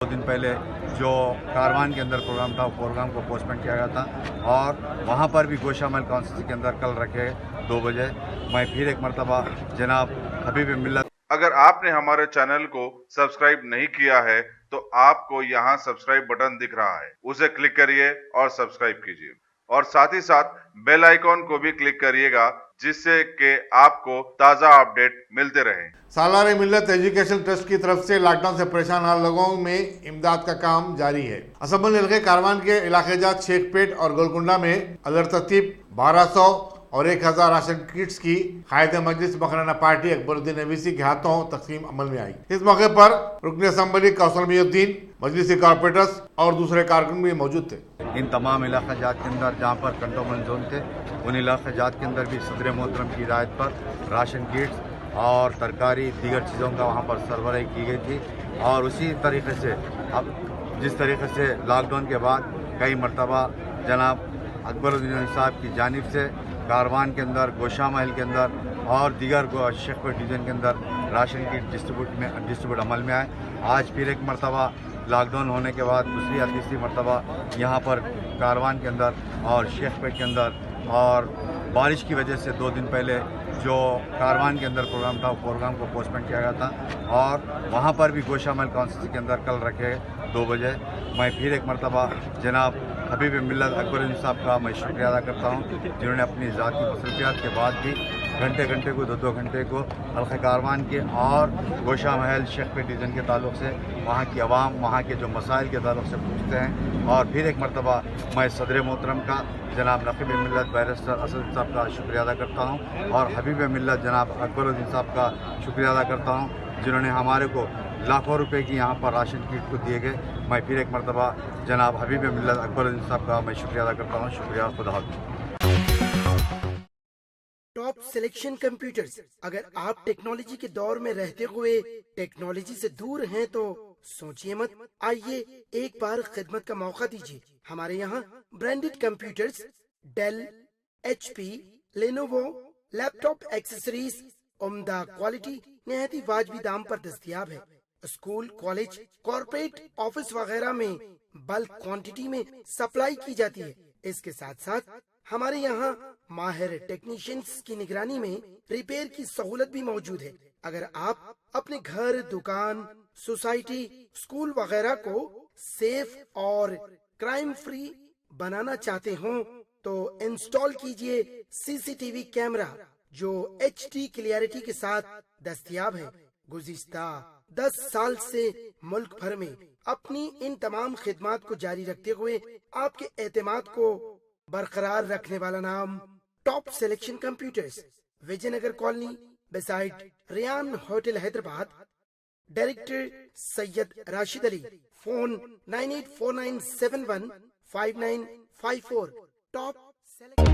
दो दिन पहले जो कारवान के अंदर प्रोग्राम था, वो प्रोग्राम को पोस्टपोन किया गया था और वहाँ पर भी गोशामहल कॉन्स्टिट्यूंसी के अंदर कल रखे 2 बजे मैं फिर एक मरतबा जनाब हबीब मिल्लत। अगर आपने हमारे चैनल को सब्सक्राइब नहीं किया है तो आपको यहाँ सब्सक्राइब बटन दिख रहा है, उसे क्लिक करिए और सब्सक्राइब कीजिए और साथ ही साथ बेल आइकॉन को भी क्लिक करिएगा जिससे कि आपको ताज़ा अपडेट मिलते रहें। सालार मिल्लत एजुकेशन ट्रस्ट की तरफ से लॉकडाउन से परेशान हाल लोगों में इमदाद का काम जारी है। असम्बल इलाके कारवान के इलाके जात शेखपेट और गोलकुंडा में अदर तरतीब 1200 और 1000 राशन किट्स की कायद मजलिस मखराना पार्टी अकबरुद्दीन अवीसी के हाथों तकसीम अमल में आई। इस मौके पर रुकन असम्बली कौसर मियुद्दीन, मजलिसी कारपोरेटर्स और दूसरे कारकुन भी मौजूद थे। इन तमाम इलाका जात के अंदर जहाँ पर कंटोनमेंट जोन थे उन इलाका जात के अंदर भी सदर मोहतरम की हिदायत पर राशन किट्स और तरकारी दीगर चीज़ों का वहाँ पर सरबराही की गई थी और उसी तरीके से अब जिस तरीके से लॉकडाउन के बाद कई मरतबा जनाब अकबरुद्दीन साहब की जानिब से कारवान के अंदर, गोशामहल के अंदर और दीगर शेखपेट डिवीज़न के अंदर राशन किट डिस्ट्रीब्यूट अमल में आए। आज फिर एक मरतबा लॉकडाउन होने के बाद दूसरी या तीसरी मरतबा यहाँ पर कारवान के अंदर और शेखपेट के अंदर और बारिश की वजह से 2 दिन पहले जो कारवान के अंदर प्रोग्राम था, वो प्रोग्राम को पोस्टपोन किया गया था और वहाँ पर भी गोशामहल कॉन्स्टिट्यूंसी के अंदर कल रखे 2 बजे मैं फिर एक मरतबा जनाब हबीब मिल्लत अकबरुद्दीन साहब का मैं शुक्रिया अदा करता हूँ जिन्होंने अपनी ज़ाती मसरूफियात के बाद भी घंटे को 2 घंटे को हल्क़े कारवान के और गोशामहल शेखपेट डिवीज़न के ताल्लुक़ से वहाँ की आवाम, वहाँ के जो मसाइल के ताल्लुक़ से पूछते हैं। और फिर एक मरतबा मैं सदर मोहतरम का जनाब नक़ीब मिल्लत बैरिस्टर असद साहब का शुक्रिया अदा करता हूँ और हबीब मिल्लत जनाब अकबरुद्दीन साहब का शुक्रिया अदा करता हूँ जिन्होंने हमारे को लाखों रुपए की यहाँ पर राशन किट को दिए गए। मैं फिर एक मरतबा जनाब हबीब मिल्लत अकबरुद्दीन साहब का मैं शुक्रिया अदा करता हूँ। शुक्रिया, खुदा हाफ़िज़। Top selection computers. अगर आप टेक्नोलॉजी के दौर में रहते हुए टेक्नोलॉजी से दूर हैं तो सोचिए मत, आइए एक बार खिदमत का मौका दीजिए। हमारे यहाँ branded computers Dell, HP, Lenovo, laptop accessories उम्दा क्वालिटी निहायत ही वाजबी दाम पर दस्तयाब है। स्कूल, कॉलेज, कॉर्पोरेट ऑफिस वगैरह में बल्क क्वांटिटी में सप्लाई की जाती है। इसके साथ साथ हमारे यहाँ माहिर टेक्नीशियंस की निगरानी में रिपेयर की सहूलत भी मौजूद है। अगर आप अपने घर, दुकान, सोसाइटी, स्कूल वगैरह को सेफ और क्राइम फ्री बनाना चाहते हो तो इंस्टॉल कीजिए CCTV कैमरा जो HD क्लियरिटी के साथ दस्तयाब है। गुज़िश्ता 10 साल से मुल्क भर में अपनी इन तमाम खिदमात को जारी रखते हुए आपके एतमाद को बरकरार रखने वाला नाम top selection computers, Vijayanagar colony beside Riyan hotel Hyderabad. Director Syed Rashid Ali. Phone 9849715954। Top selection.